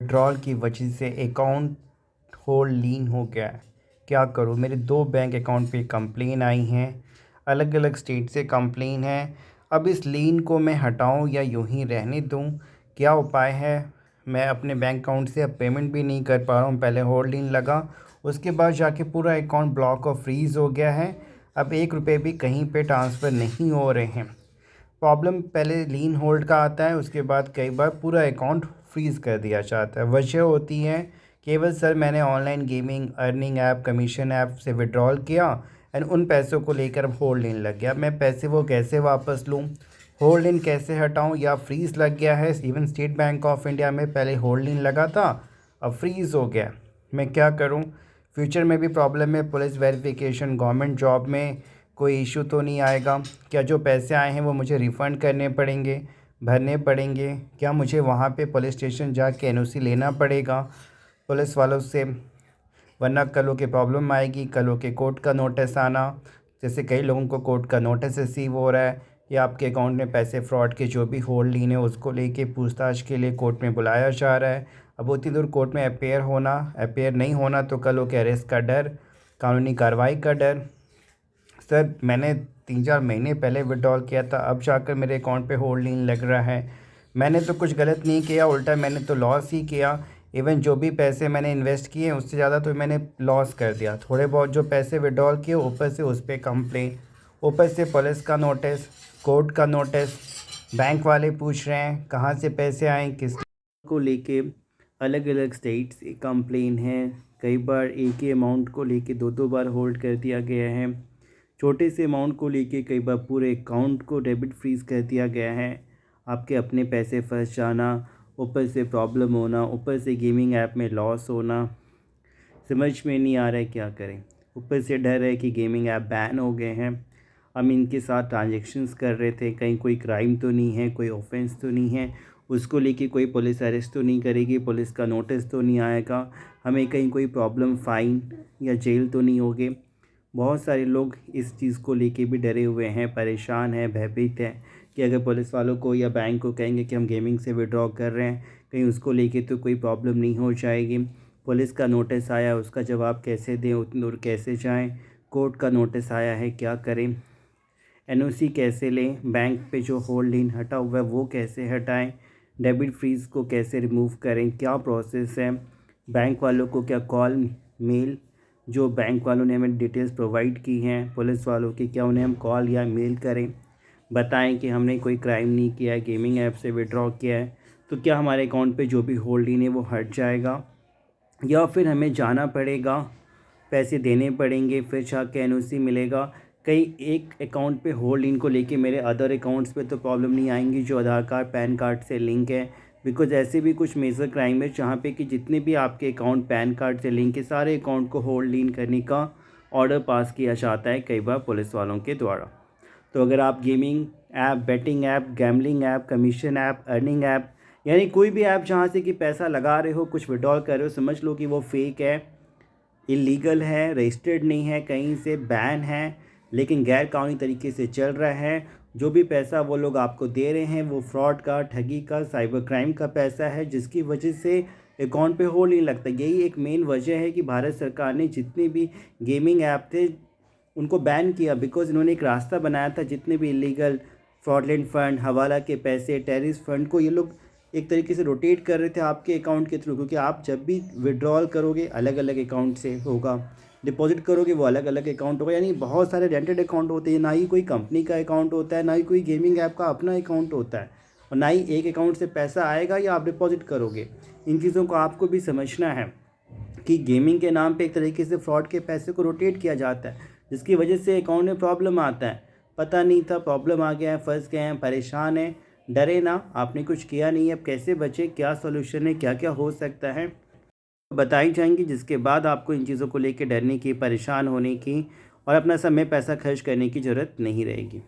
Withdrawal की वजह से अकाउंट होल्ड लीन हो गया है। क्या करूँ? मेरे 2 बैंक अकाउंट पे कंप्लेन आई हैं, अलग अलग स्टेट से कंप्लेन है। अब इस लीन को मैं हटाऊँ या यूं ही रहने दूँ? क्या उपाय है? मैं अपने बैंक अकाउंट से अब पेमेंट भी नहीं कर पा रहा हूँ। पहले होल्ड लीन लगा, उसके बाद जाके पूरा अकाउंट ब्लॉक और फ्रीज़ हो गया है। अब 1 रुपये भी कहीं पे ट्रांसफ़र नहीं हो रहे हैं। प्रॉब्लम पहले लीन होल्ड का आता है, उसके बाद कई बार पूरा अकाउंट फ्रीज़ कर दिया जाता है। वजह होती है केवल सर मैंने online gaming earning app commission app से विड्रॉल किया एंड उन पैसों को लेकर अब होल्ड लीन लग गया। मैं पैसे वो कैसे वापस लूँ? होल्ड लीन कैसे हटाऊँ? या फ्रीज़ लग गया है। Even state bank of India में पहले होल्ड लीन लगा था, अब फ्रीज़ हो गया। मैं क्या करूँ? फ्यूचर में भी प्रॉब्लम है। पुलिस वेरिफिकेशन गवर्नमेंट जॉब में कोई इशू तो नहीं आएगा? क्या जो पैसे आए हैं वो मुझे रिफ़ंड करने पड़ेंगे, भरने पड़ेंगे? क्या मुझे वहाँ पे पुलिस स्टेशन जाके एनओसी लेना पड़ेगा पुलिस वालों से? वरना कल को प्रॉब्लम आएगी, कल को कोर्ट का नोटिस आना। जैसे कई लोगों को कोर्ट का नोटिस रिसीव हो रहा है, या आपके अकाउंट में पैसे फ्रॉड के जो भी होल्ड लीन है उसको लेके पूछताछ के लिए कोर्ट में बुलाया जा रहा है। अब उतनी दूर कोर्ट में अपेयर नहीं होना तो कल के अरेस्ट का डर, कानूनी कार्रवाई का डर। सर मैंने 3-4 महीने पहले विड्रॉल किया था, अब जाकर मेरे अकाउंट पे होल्ड नहीं लग रहा है। मैंने तो कुछ गलत नहीं किया, उल्टा मैंने तो लॉस ही किया। इवन जो भी पैसे मैंने इन्वेस्ट किए उससे ज़्यादा तो मैंने लॉस कर दिया। थोड़े बहुत जो पैसे विड्रॉल किए ऊपर से उस पर कंप्लेन, ऊपर से पुलिस का नोटिस, कोर्ट का नोटिस, बैंक वाले पूछ रहे हैं कहाँ से पैसे आए, किस को लेके अलग अलग स्टेट से कंप्लेन है। कई बार एक ही अमाउंट को लेके दो दो बार होल्ड कर दिया गया है। छोटे से अमाउंट को लेके कई बार पूरे अकाउंट को डेबिट फ्रीज़ कर दिया गया है। आपके अपने पैसे फंस जाना, ऊपर से प्रॉब्लम होना, ऊपर से गेमिंग ऐप में लॉस होना, समझ में नहीं आ रहा है क्या करें। ऊपर से डर है कि गेमिंग ऐप बैन हो गए हैं, हम इनके साथ ट्रांजेक्शन्स कर रहे थे, कहीं कोई क्राइम तो नहीं है, कोई ऑफेंस तो नहीं है, उसको लेके कोई पुलिस अरेस्ट तो नहीं करेगी, पुलिस का नोटिस तो नहीं आएगा, हमें कहीं कोई प्रॉब्लम फ़ाइन या जेल तो नहीं होगी। बहुत सारे लोग इस चीज़ को लेके भी डरे हुए हैं, परेशान हैं, भयभीत हैं कि अगर पुलिस वालों को या बैंक को कहेंगे कि हम गेमिंग से विड्रॉ कर रहे हैं, कहीं उसको लेके तो कोई प्रॉब्लम नहीं हो जाएगी। पुलिस का नोटिस आया, उसका जवाब कैसे दें, उतनी दूर कैसे जाएं, कोर्ट का नोटिस आया है, क्या करें, एनओसी कैसे लें, बैंक पे जो होल्ड लीन हटा हुआ है वो कैसे हटाएं, डेबिट फ्रीज़ को कैसे रिमूव करें, क्या प्रोसेस है, बैंक वालों को क्या कॉल मेल, जो बैंक वालों ने हमें डिटेल्स प्रोवाइड की हैं पुलिस वालों की, क्या उन्हें हम कॉल या मेल करें, बताएं कि हमने कोई क्राइम नहीं किया है, गेमिंग ऐप से विड्रॉ किया है, तो क्या हमारे अकाउंट पे जो भी होल्ड लीन है वो हट जाएगा, या फिर हमें जाना पड़ेगा, पैसे देने पड़ेंगे, फिर जाके एनओसी मिलेगा। कहीं एक अकाउंट पे होल्ड इन को लेके मेरे अदर अकाउंट्स पे तो प्रॉब्लम नहीं आएंगी जो आधार कार्ड पैन कार्ड से लिंक है। बिकॉज ऐसे भी कुछ मेजर क्राइम है जहाँ पे कि जितने भी आपके अकाउंट पैन कार्ड से लिंक है सारे अकाउंट को होल्ड इन करने का ऑर्डर पास किया जाता है कई बार पुलिस वालों के द्वारा। तो अगर आप gaming app, betting app, gambling app, commission app, earning app, यानी कोई भी ऐप जहाँ से कि पैसा लगा रहे हो, कुछ विड्रॉल कर रहे हो, समझ लो कि वो फेक है, इलीगल है, रजिस्टर्ड नहीं है, कहीं से बैन है, लेकिन गैर कानूनी तरीके से चल रहा है। जो भी पैसा वो लोग आपको दे रहे हैं वो फ्रॉड का, ठगी का, साइबर क्राइम का पैसा है, जिसकी वजह से अकाउंट पे होल्ड नहीं लगता। यही एक मेन वजह है कि भारत सरकार ने जितने भी गेमिंग ऐप थे उनको बैन किया, बिकॉज इन्होंने एक रास्ता बनाया था जितने भी इलीगल फ्रॉडलेंट फ़ंड, हवाला के पैसे, टेररिस्ट फंड को ये लोग एक तरीके से रोटेट कर रहे थे आपके अकाउंट के थ्रू। क्योंकि आप जब भी विड्रॉल करोगे अलग अलग अकाउंट से होगा, डिपॉजिट करोगे वो अलग अलग अकाउंट होगा, यानी बहुत सारे रेंटेड अकाउंट होते हैं, ना ही कोई कंपनी का अकाउंट होता है, ना ही कोई गेमिंग ऐप का अपना अकाउंट होता है, और ना ही एक अकाउंट से पैसा आएगा या आप डिपॉजिट करोगे। इन चीज़ों को आपको भी समझना है कि गेमिंग के नाम पे एक तरीके से फ्रॉड के पैसे को रोटेट किया जाता है, जिसकी वजह से अकाउंट में प्रॉब्लम आता है। पता नहीं था, प्रॉब्लम आ गया है, फंस गए हैं, परेशान हैं। डरे ना, आपने कुछ किया नहीं है, अब कैसे बचे, क्या सॉल्यूशन है, क्या क्या हो सकता है बताई जाएंगी, जिसके बाद आपको इन चीज़ों को लेकर डरने की, परेशान होने की और अपना समय पैसा खर्च करने की ज़रूरत नहीं रहेगी।